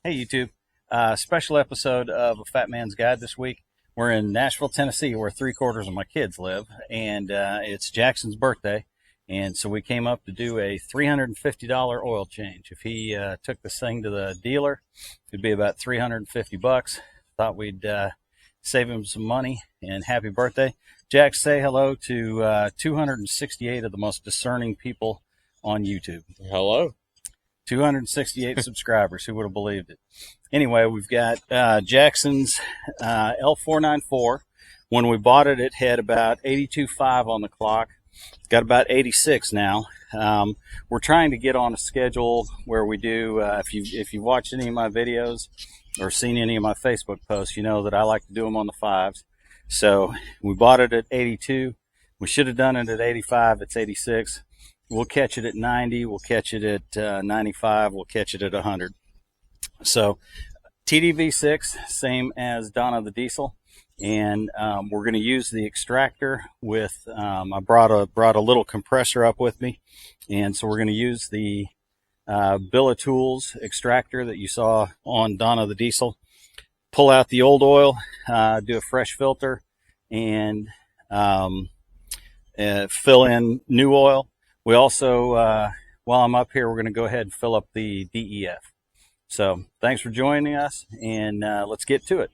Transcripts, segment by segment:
Hey YouTube, special episode of A Fat Man's Guide this week. We're in Nashville, Tennessee, where 3/4 of my kids live, and it's Jackson's birthday, and so we came up to do a $350 oil change. If he took this thing to the dealer, it'd be about $350. Thought we'd save him some money, and happy birthday. Jack, say hello to 268 of the most discerning people on YouTube. Hello. 268 subscribers. Who would have believed it? Anyway, we've got Jackson's L494. When we bought it, it had about 82.5 on the clock. It's got about 86 now. We're trying to get on a schedule where we do, if you've watched any of my videos or seen any of my Facebook posts, you know that I like to do them on the fives. So we bought it at 82. We should have done it at 85. It's 86. We'll catch it at 90. We'll catch it at 95. We'll catch it at 100. So TdV6, same as Donna the Diesel. And we're going to use the extractor with, I brought a little compressor up with me. And so we're going to use the Bilitools extractor that you saw on Donna the Diesel. Pull out the old oil, do a fresh filter, and fill in new oil. We also, while I'm up here, we're going to go ahead and fill up the DEF. So thanks for joining us, and let's get to it.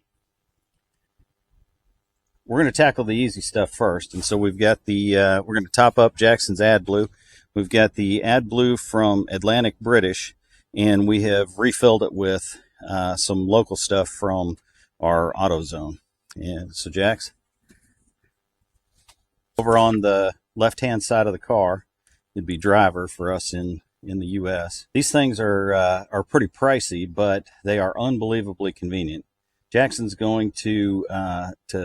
We're going to tackle the easy stuff first. And so we've got the, we're going to top up Jackson's AdBlue. We've got the AdBlue from Atlantic British, and we have refilled it with some local stuff from our AutoZone. And so Jax, over on the left-hand side of the car, it'd be driver for us in the U.S. These things are pretty pricey, but they are unbelievably convenient. Jackson's going to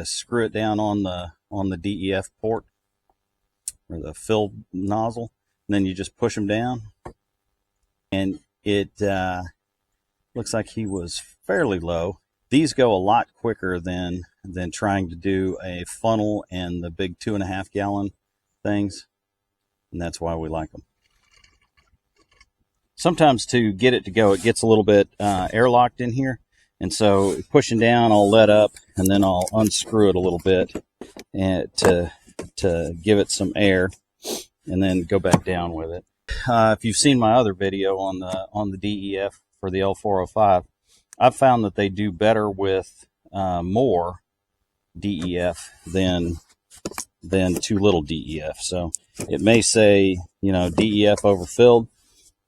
screw it down on the DEF port or the fill nozzle, and then you just push them down, and it looks like he was fairly low. These go a lot quicker than trying to do a funnel and the big 2.5 gallon things. And that's why we like them. Sometimes to get it to go, it gets a little bit airlocked in here. And so pushing down, I'll let up, and then I'll unscrew it a little bit and to give it some air, and then go back down with it. If you've seen my other video on the DEF for the L405, I've found that they do better with more DEF than too little DEF. So it may say, you know, DEF overfilled.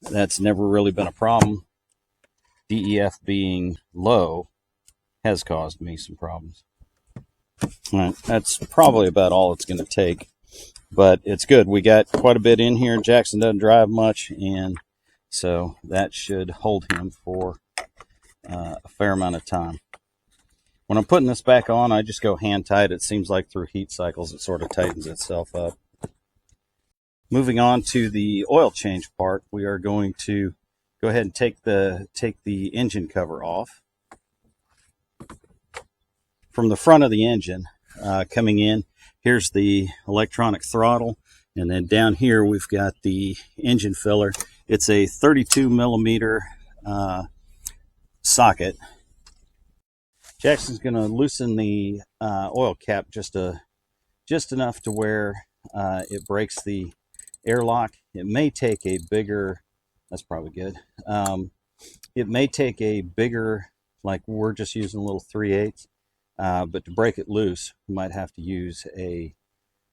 That's never really been a problem. DEF being low has caused me some problems. All right, that's probably about all it's going to take, but it's good. We got quite a bit in here. Jackson doesn't drive much, and so that should hold him for a fair amount of time. When I'm putting this back on, I just go hand tight. It seems like through heat cycles, it sort of tightens itself up. Moving on to the oil change part, we are going to go ahead and take the engine cover off. From the front of the engine, coming in, here's the electronic throttle, and then down here we've got the engine filler. It's a 32 millimeter socket. Jackson's going to loosen the oil cap just enough to where it breaks the airlock. It may take a bigger, that's probably good. It may take a bigger, like we're just using a little 3/8, but to break it loose, you might have to use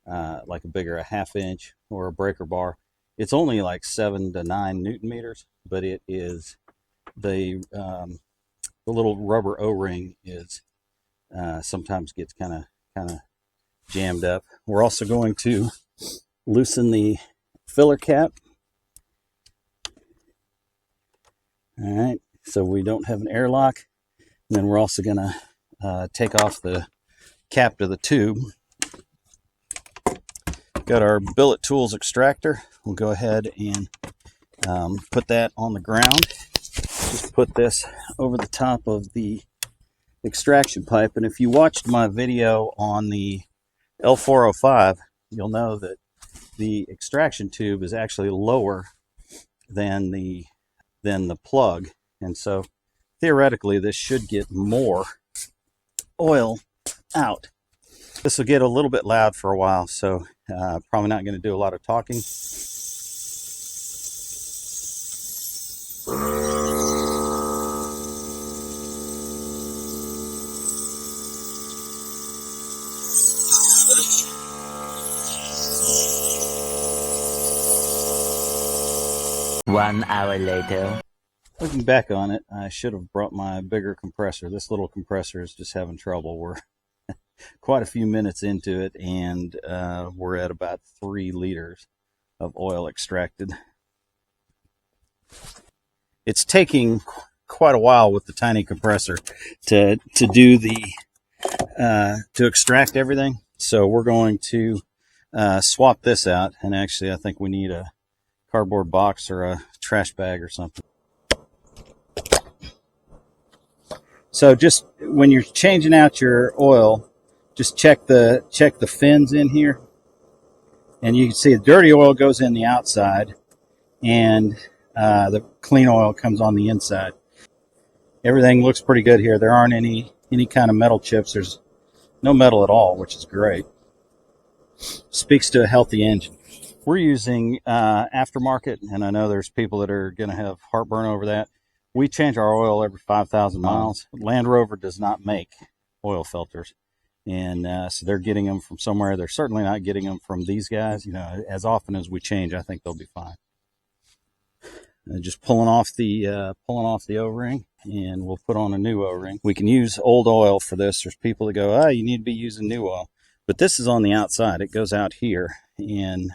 like a bigger, a 1/2 inch or a breaker bar. It's only like 7 to 9 Newton meters, but it is the little rubber O-ring is sometimes gets kind of jammed up. We're also going to loosen the filler cap. All right, so we don't have an airlock. And then we're also going to take off the cap to the tube. Got our Bilitools extractor. We'll go ahead and put that on the ground. Just put this over the top of the extraction pipe. And if you watched my video on the L405, you'll know that the extraction tube is actually lower than the plug, and so theoretically, this should get more oil out. This will get a little bit loud for a while, so probably not going to do a lot of talking. One hour later. Looking back on it, I should have brought my bigger compressor. This little compressor is just having trouble. We're quite a few minutes into it, and we're at about 3 liters of oil extracted. It's taking quite a while with the tiny compressor to do the to extract everything. So we're going to swap this out, and actually I think we need a cardboard box or a trash bag or something. So just when you're changing out your oil, just check the fins in here, and you can see the dirty oil goes in the outside, and the clean oil comes on the inside. Everything looks pretty good here. There aren't any kind of metal chips. There's no metal at all, which is great. Speaks to a healthy engine. We're using Aftermarket, and I know there's people that are going to have heartburn over that. We change our oil every 5,000 miles. Land Rover does not make oil filters, and so they're getting them from somewhere. They're certainly not getting them from these guys. You know, as often as we change, I think they'll be fine. Just pulling off the O-ring, and we'll put on a new O-ring. We can use old oil for this. There's people that go, "Oh, you need to be using new oil," but this is on the outside. It goes out here, and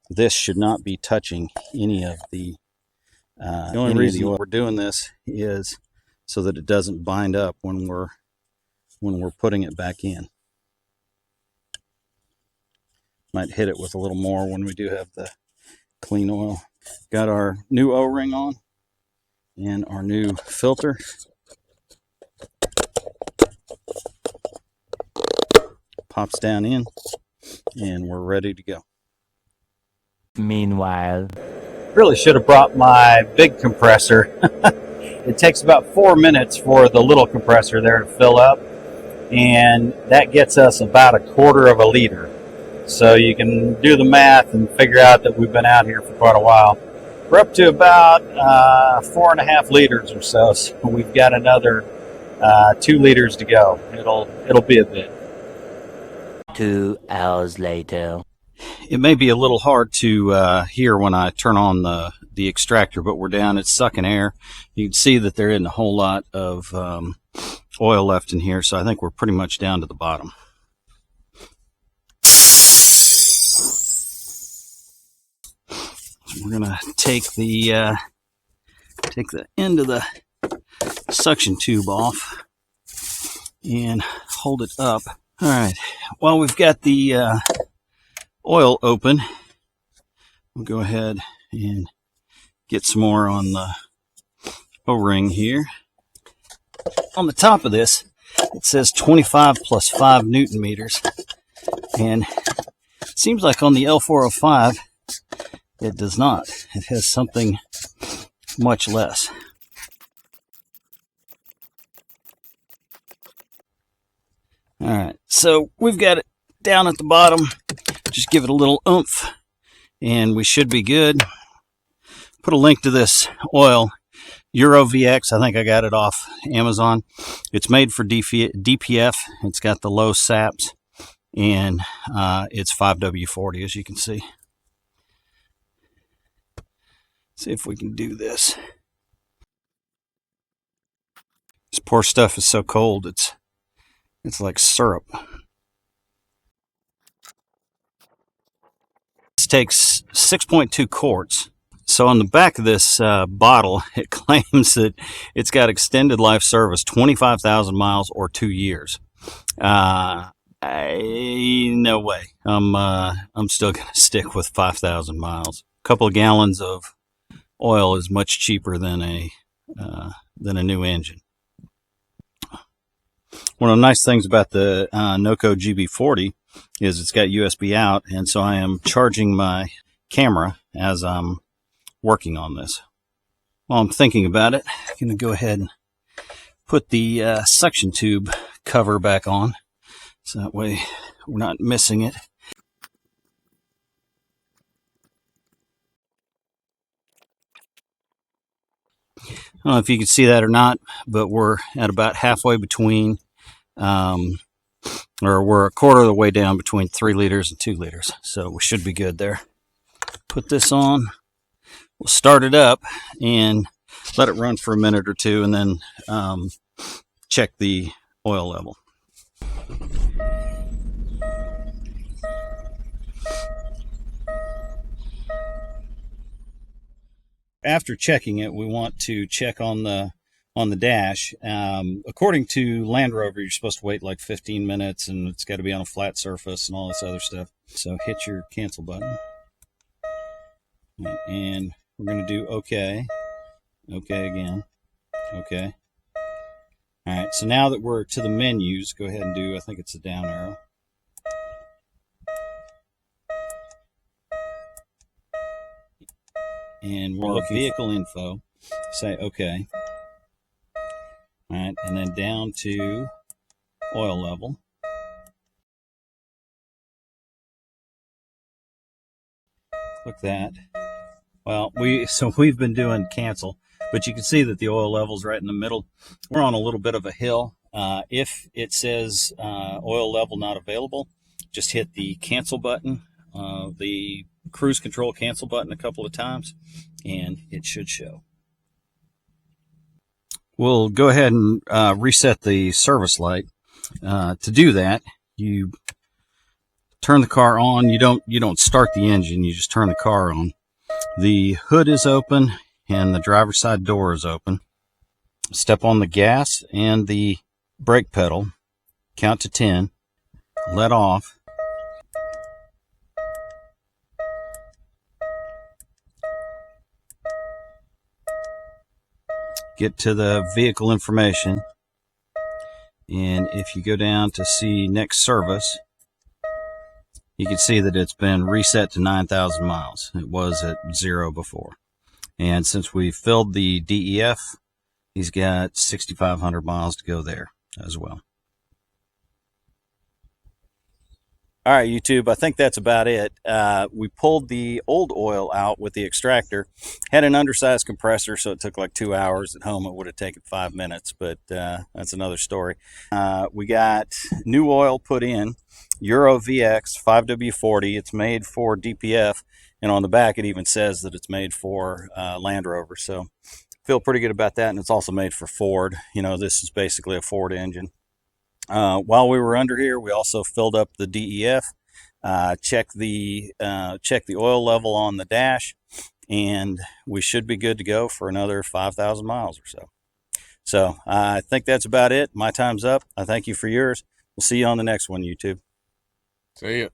this should not be touching any of the. The only reason we're doing this is so that it doesn't bind up when we're putting it back in. Might hit it with a little more when we do have the clean oil. Got our new O-ring on and our new filter. Pops down in, and we're ready to go. Meanwhile, really should have brought my big compressor. It takes about 4 minutes for the little compressor there to fill up, and that gets us about 1/4 of a liter. So you can do the math and figure out that we've been out here for quite a while. We're up to about 4.5 liters or so, so we've got another 2 liters to go. It'll be a bit. 2 hours later. It may be a little hard to hear when I turn on the extractor, but we're down. It's sucking air. You can see that there isn't a whole lot of oil left in here, so I think we're pretty much down to the bottom. So we're gonna take the end of the suction tube off and hold it up. All right. Well, we've got the oil open. We'll go ahead and get some more on the O-ring here. On the top of this, it says 25 plus 5 Newton meters, and it seems like on the L405 it does not. It has something much less. All right, so we've got it down at the bottom. Just give it a little oomph, and we should be good. Put a link to this oil, Euro VX. I think I got it off Amazon. It's made for DPF. It's got the low SAPs, and it's 5W40, as you can see. See if we can do this. This poor stuff is so cold, it's like syrup. This takes 6.2 quarts. So on the back of this bottle, it claims that it's got extended life service, 25,000 miles or 2 years. No way. I'm still going to stick with 5,000 miles. A couple of gallons of oil is much cheaper than a new engine. One of the nice things about the NOCO GB40 is it's got USB out, and so I am charging my camera as I'm working on this. While I'm thinking about it, I'm going to go ahead and put the suction tube cover back on, so that way we're not missing it. I don't know if you can see that or not, but we're at about halfway between, or we're a quarter of the way down between 3 liters and 2 liters. So we should be good there. Put this on. We'll start it up and let it run for a minute or two, and then check the oil level. After checking it, we want to check on the dash. According to Land Rover, you're supposed to wait like 15 minutes, and it's got to be on a flat surface and all this other stuff. So hit your cancel button, and we're going to do OK. OK again. OK. All right. So now that we're to the menus, go ahead and do, I think it's a down arrow. And we're looking vehicle info. Say OK. All right, and then down to oil level. Click that. Well, we've been doing cancel, but you can see that the oil level's right in the middle. We're on a little bit of a hill. If it says oil level not available, just hit the cancel button, the cruise control cancel button a couple of times, and it should show. We'll go ahead and reset the service light. To do that, you turn the car on. You don't start the engine. You just turn the car on. The hood is open and the driver's side door is open. Step on the gas and the brake pedal. Count to 10. Let off. Get to the vehicle information, and if you go down to see next service, you can see that it's been reset to 9,000 miles. It was at 0 before. And since we filled the DEF, he's got 6,500 miles to go there as well. All right, YouTube, I think that's about it. We pulled the old oil out with the extractor. Had an undersized compressor, so it took like 2 hours. At home, it would have taken 5 minutes, but that's another story. We got new oil put in, Euro VX 5W40. It's made for DPF, and on the back it even says that it's made for Land Rover. So feel pretty good about that, and it's also made for Ford. You know, this is basically a Ford engine. While we were under here, we also filled up the DEF, checked the oil level on the dash, and we should be good to go for another 5,000 miles or so. So I think that's about it. My time's up. I thank you for yours. We'll see you on the next one, YouTube. See ya.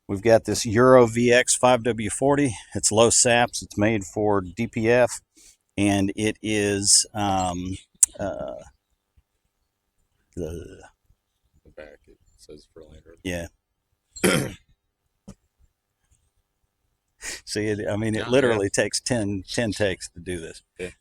We've got this Euro VX 5W40. It's low SAPs. It's made for DPF. And it is The back, it says for Land Rover. Yeah. See, it literally takes 10 takes to do this. Yeah.